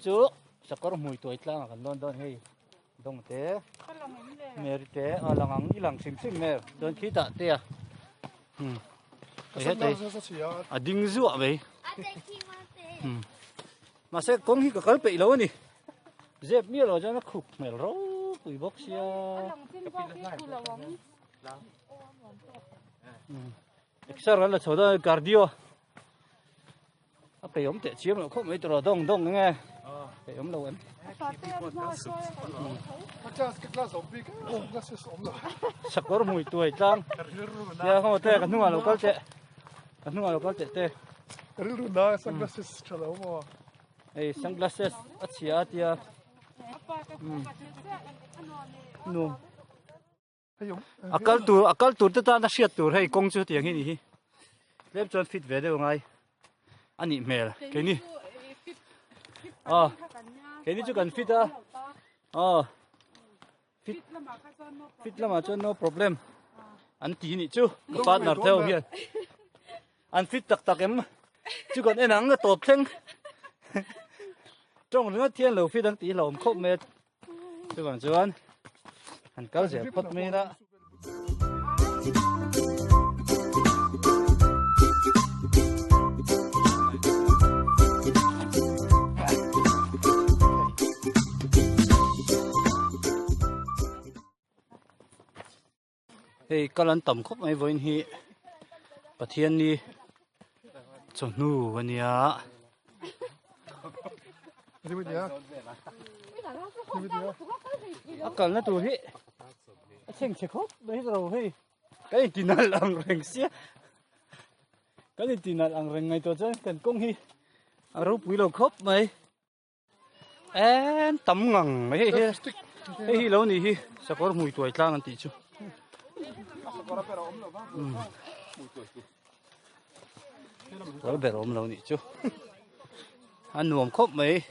chú sakor mùi tuổi tlang kan don hei dong te mer te alangang ilang sim mer don khi ta te cái thế à đinh ruộng vậy mà sẽ con khi cái bị lâu nè dẹp miếng rồi cho nó khục mèo rấu quỷ bốc xia sao là chỗ đó cardio cái ống tệ chiếm nó không mấy trò đông nghe cái ống đâu em sắc có mùi tuổi trăng giờ không thể cái nuam nó có tệ sunglasses chalo mo sunglasses achia tia nuam akal tur ta na siat tur hei kong chu tiang hi lep chon fit ve de ngai ani mel ke ni ke ni chu kan fit fit lama chon no problem an ti ni chu ka partner theo hian an fit tak em chu còn en ang top theng trong nó thiên lầu fit đang tí lầu khóc mệt chu còn chuan an kal je phot me da hey kalan tam khop mai voin hi pathian ni chonu wania akal na tu hi cheng che khop dei ro hi cái tinal ang reng sia cái tinal ang reng ngai to chen kan kong hi aro pui lo khop mai en tam ngang mai hi lo ni hi sakor mui tuai tlang an ti chu có bể ôm lâu nị chú ăn nuam khóc mấy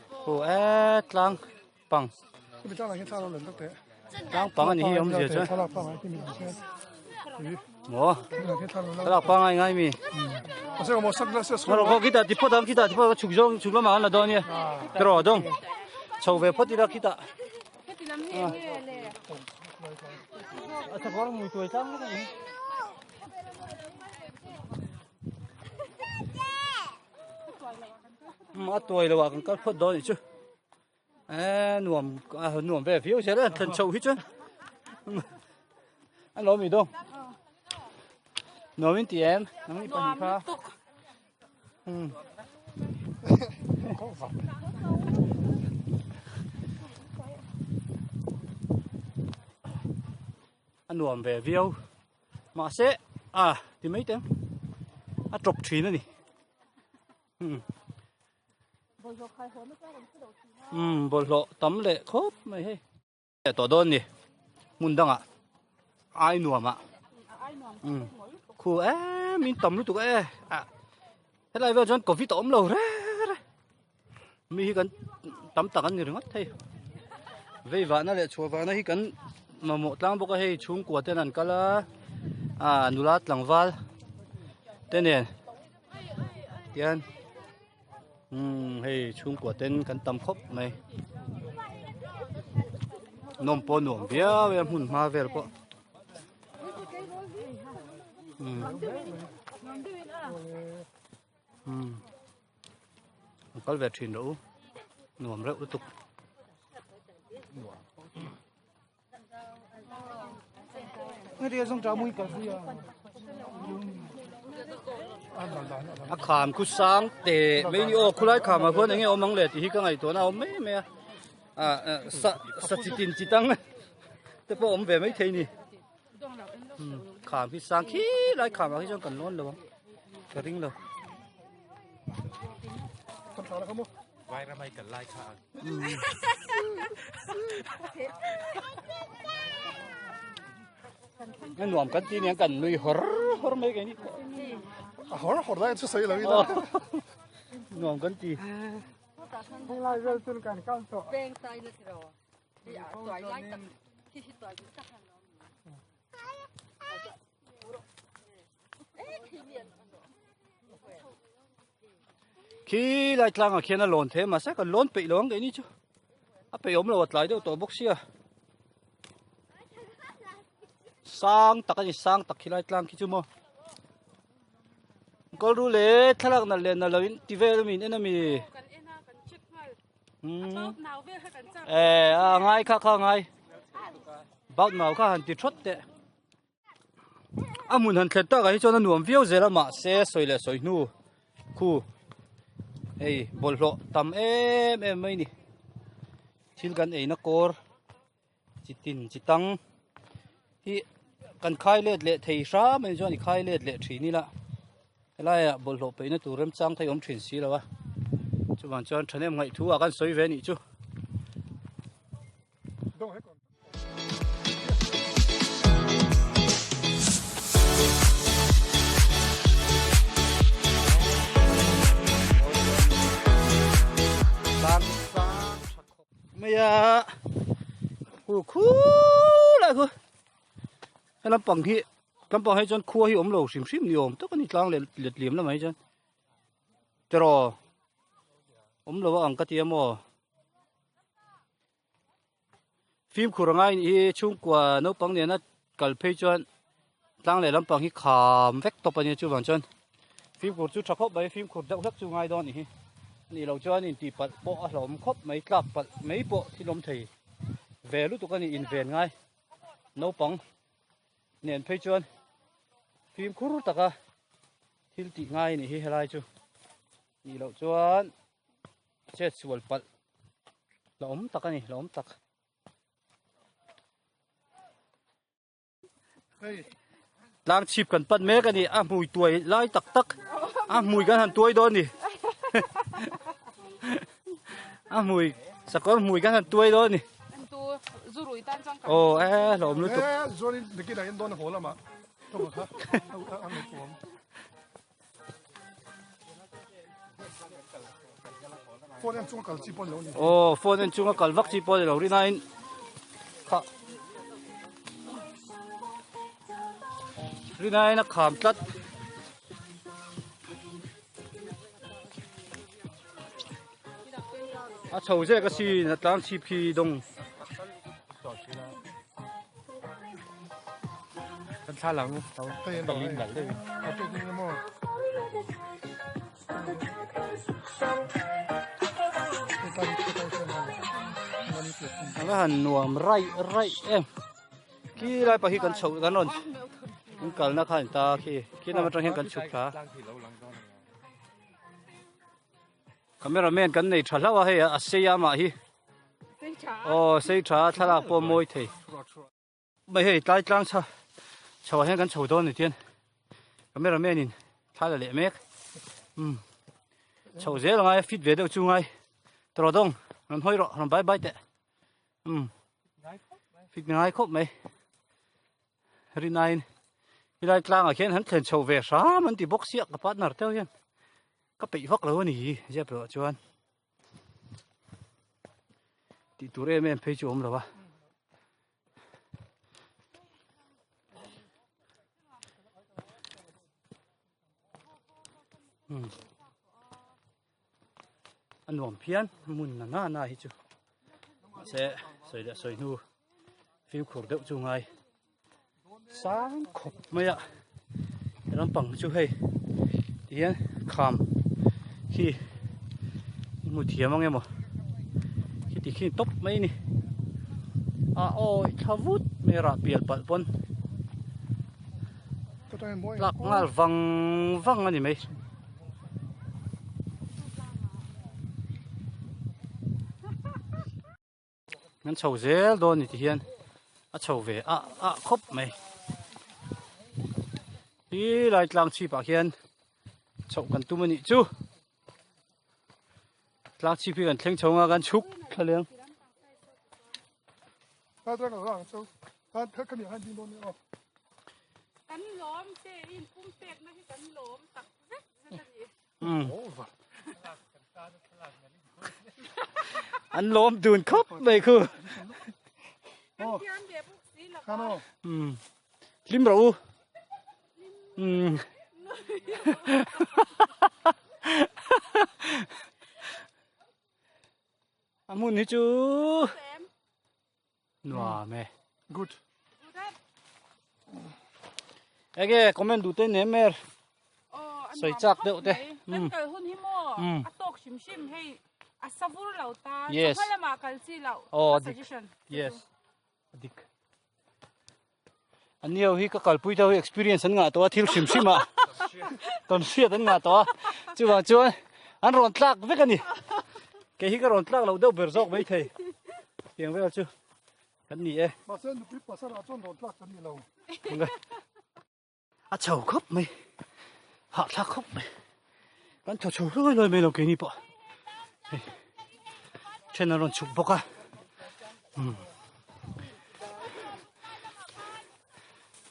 hồ tlang bằng tlang bằng anh hi ông gì chứ mo tlang bằng anh ngay mi mà kita đi phốt chụp lắm mà là đó nhỉ rồi đông chầu về phốt đi ra kita có mùi tuổi trắng đấy mà tuổi là còn cắt phốt đó chứ nuam về phía sẽ là thần sầu hết chứ anh nói gì đâu nói với chị em nói với bà Pha anh nuam về view mà sẽ thì mấy tiếng trục thủy nữa nè bồi lộ tắm lệ khốp mày hay tổ đôn nè muốn đăng ai nuam khu mình tắm lúc tụi thế này vào chân có vít tóm lầu đấy mình cần tắm tặng ăn người ngất thế vậy vợ nó lại chùa vợ nó hi cần mà một lang bốc hay chung của tên ăn cá là nulat lang val tên này tiền hay chung của tên cần tầm khóc này nôm po nôm bia em hun ma về po có về truyền đủ nôm rượu tục cái điều xong trả mũi cà phê khám cứ sáng để mấy nhiều khu lại khám mà vẫn nghe ông mang lệ thì cái ngày tối nào mấy mấy sát chỉ tăng thế bộ ông về mấy thế nhỉ khám cứ sáng khi lại khám mà khi cho cần luôn được không cái tiếng rồi vai ra mai cần lai khám cái nuam cái tí này cần nuôi hор mấy cái này hor đây chứ sấy lại đó nuam cái tí không lại rồi tôi cần cao to bên tay nó rồi thì toại lại tập khi toại cũng chắc hẳn khi lại Tlang ở kia nó lồn thế mà sẽ còn lồn bị lồn cái ní chứ bị ốm lột lại đâu tổ bốc xia sang tắc cái sang tắc khi lại Tlang khi chứ mà có ru lệ thà là lên là lên tivi mình nên là mình ngay khác ngay bao nào khác hẳn thì chốt đấy muốn hẳn thật đó cái cho nó nuông phiêu gì là mà xe soi lệ soi nu khu ấy bol lộ tầm em mấy nè thil gan ấy nó cor chỉ tin chỉ tăng thì cần khai lệ thầy sa mình cho ni khai lệ thủy ni là cái này bol lộ bây nó tụ rem trang thấy ông chuyển xí rồi à chú bạn cho anh em ngày thu à gan soi về nè chú mày à khu lại khu cái làm bằng hay chân khua hi ốm lẩu xìm xìm nhiều tất cả những Tlang liệt liếm là mấy chân rồi ốm lẩu ăn cái tiệm mà phim khổ ngay thì chung qua nấu bằng này nó cần phải chân Tlang lại làm bằng hi khám vét top anh chú bạn chân phim khổ chú chắc khóc vậy phim khổ đậu vét chú ngay đó nèนี่เราจะนี่ตีปัดโปะหลอมครบไม่กลับปัดไม่โปะที่ลมถีเวลุตุกันนี่อินเวนไงโนปังเนียนเพจวนฟิล์มคุรุตะกะทิลติไงนี่เฮลัยจูนี่เราจวนเจ็ดส่วนปัดหลอมตะกันนี่หลอมตะล้างชีพกันปัดเมกันนี่มวยตัวไล่ตักมวยกันหันตัวโดนนี่mùi sao có mùi cái thằng tuổi đó nè ồ lộn luôn tục rồi đi cái này đón hồ là mà không có ăn được không phone em chung cả chỉ bao lâu ồ phone em chung cả vắt chỉ bao lâu đi này đi này nó khám tất chầu dễ cái gì là Tlang chi phi đông con xa lắm tao cái tao linh lắm đây nó hẳn nuam rai em khi lại phải cần chầu cái nón những cái nó khai ta khi nào mà trong hiện cần chụp cả cameraman kan nei thalawa he aseya ma hi sei tha thala po moi thei mai he tai Tlang cha chaw hen kan chho don ni tian cameraman in thala le mek chho je la ngai fit ve do chu ngai tro dong ron hoi ro ron bye bye te fit ngai khop mai ri nine ilai Tlang a khen han thlen chho ve sa man ti box yak ka partner teu hian có bị vắt lâu nỉ dẹp rồi cho anh thì tụi em phải chôm rồi ba anh nuông phiền muốn na na hết chứ sẽ soi nu phim khổ đậu chung ngày sáng khóc mấy ạ làm bằng chú hay thì khám khi một thiệp mong em mà khi tóc mấy nè ôi thà vút mày ra biển bận bận lạc ngal văng anh mày ngăn chầu dễ đôn thì hiền chầu về khóc mày đi lại Tlang chi bạc hiền chầu cần tu mình chú Tlang chi phi gần theng chồng gần chúc khá liền ta ra cái chỗ ta thấy cái này hay đi đâu nữa cắn lốm xe in cung tẹt nó cái cắn lốm tặc rất rất anh lốm đùn khóc vậy cơ lim rượu มุนนี่จูนัวแม่ Good. ไอ้แกคอมเมนต์ดูเต้นเนี่ยแม่ใส่จักเดี๋ยวเต้กันเกิดหุ่นหิมออัตกชิมให้อัศวุเราตา yes พลมาคัลซีเรา suggestion yes ดิกอันนี้เอาฮีก็กัลปุยเท่า experience งาตัวที่ชิมอ่ะตอนเสียตั้งงาตัวจู่อันร้อนตากเวกันนี่แกฮีก็ร้อนตากเราเดี๋ยวเบิร์ซอกไม่ใช่เพียงเวลจู่กันนี่มาเส้นดูภาษาจนโดนลักกันนี่เราอาเฉาครบไหมหาทักครบไหมกันเฉาเลยไม่เราเกินนี่ปะเช่นนั้นชุบปะกัน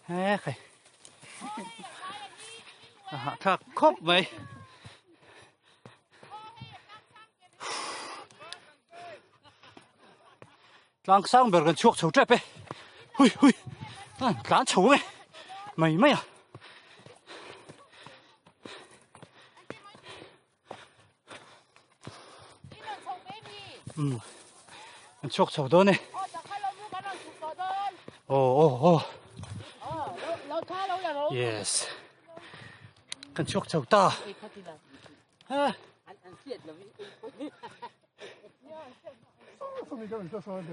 เฮ้ยใครหาทักครบไหมหลังสร้างเบอร์กันช่วงเฉาใจไปหุยหลานเฉาไหมไม่อ่ะมันชกเฉาโดนเนี่ยโอ้yes กันชกเฉาตาฮะ说明叫你这说的。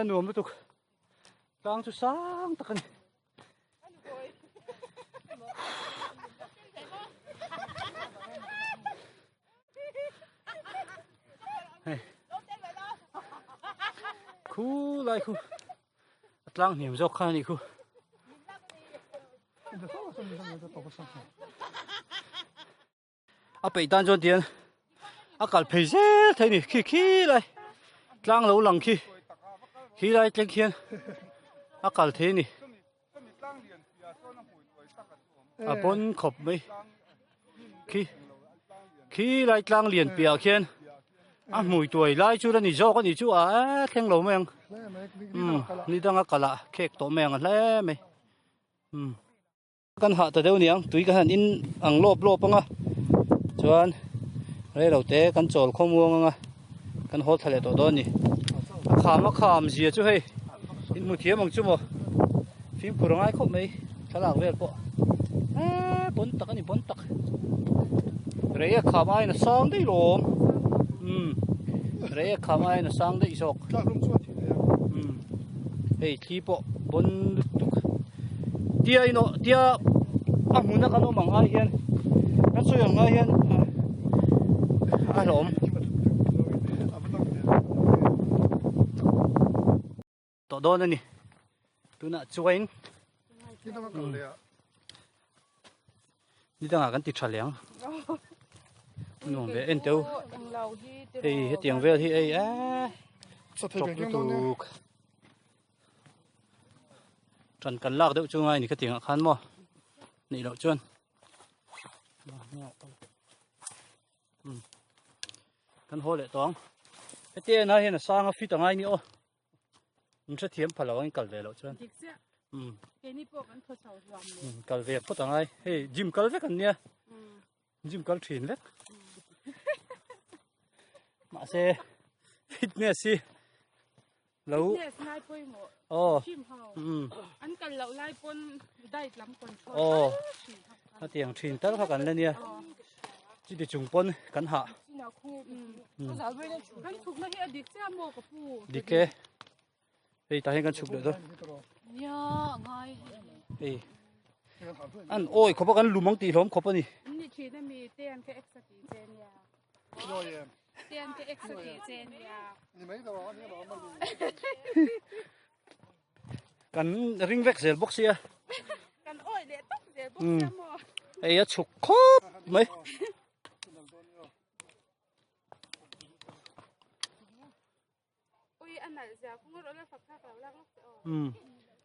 nuam lu tuk tang chu sang takan khu lai khu tlang niệm dọc kha ni khu bị tan cho tiền cả phải dễ thấy nè khi lại tlang lâu lằng khi lại trên khiên cả thế nè bốn khop mấy khi lại tlang liền bìa khiên mùi tuổi lại chú ra nỉ do có nỉ chú khen lâu mèng nỉ đang cả lạ kẹt tổ mèng lẽ mày căn hạ từ đâu nè túi cái hàn in ăn lốp băng chuan lấy đầu té căn chòl không muông căn hốt thay tổ đó nè khám gì chứ hay in một thiếm bằng chú mà phim của ai không mấy khá là về bộ bốn tắc đấy khám ai nó sang đấy rồi đấy khám ai nó sang đấy sọc hey khi bộ bốn tia nó tia muốn nó nó bằng ai hiền nó suy bằng ai hiền lộn tổ đô này tôi nãy chuối đi đang ăn thịt chả lén nuông về ăn tiêu thì hết tiền về thì ấy chọc tụ trần cần lạc đậu chung ai thì cái tiền khăn mò nị đậu chuôn căn hồ lệ toán cái tiền này là sang phi tầng ai nữa mình sẽ thiếm phải là anh cẩn về lộ chân cẩn về có tầng ai hey gym cẩn vét cần nha gym cẩn thìn vét mà xe fitness lâu anh cần lậu lai pon đây lắm còn cái tiền thìn tất cả cần lên nha chỉ để trùng pon cẩn hạ đi kê đây ta hay cần chụp được thôi anh ôi có bao ăn lùm măng tì lắm có bao nhiêu cần ring vẹt dệt box kia ấy chụp khốp mấy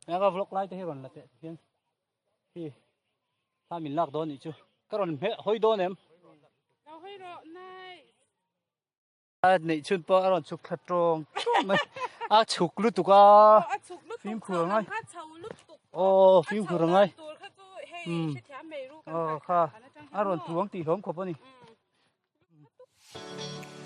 nhà cái vlog lại thế còn là thế hiện thì ta mình lạc đó nhỉ chứ cái còn mẹ hơi đó em này chun po aron chụp thật tròn mày chụp lút tụi phim khử ngay phim khử ngay kha à rồi chuông tì hóm khổ bông đi. Ừ.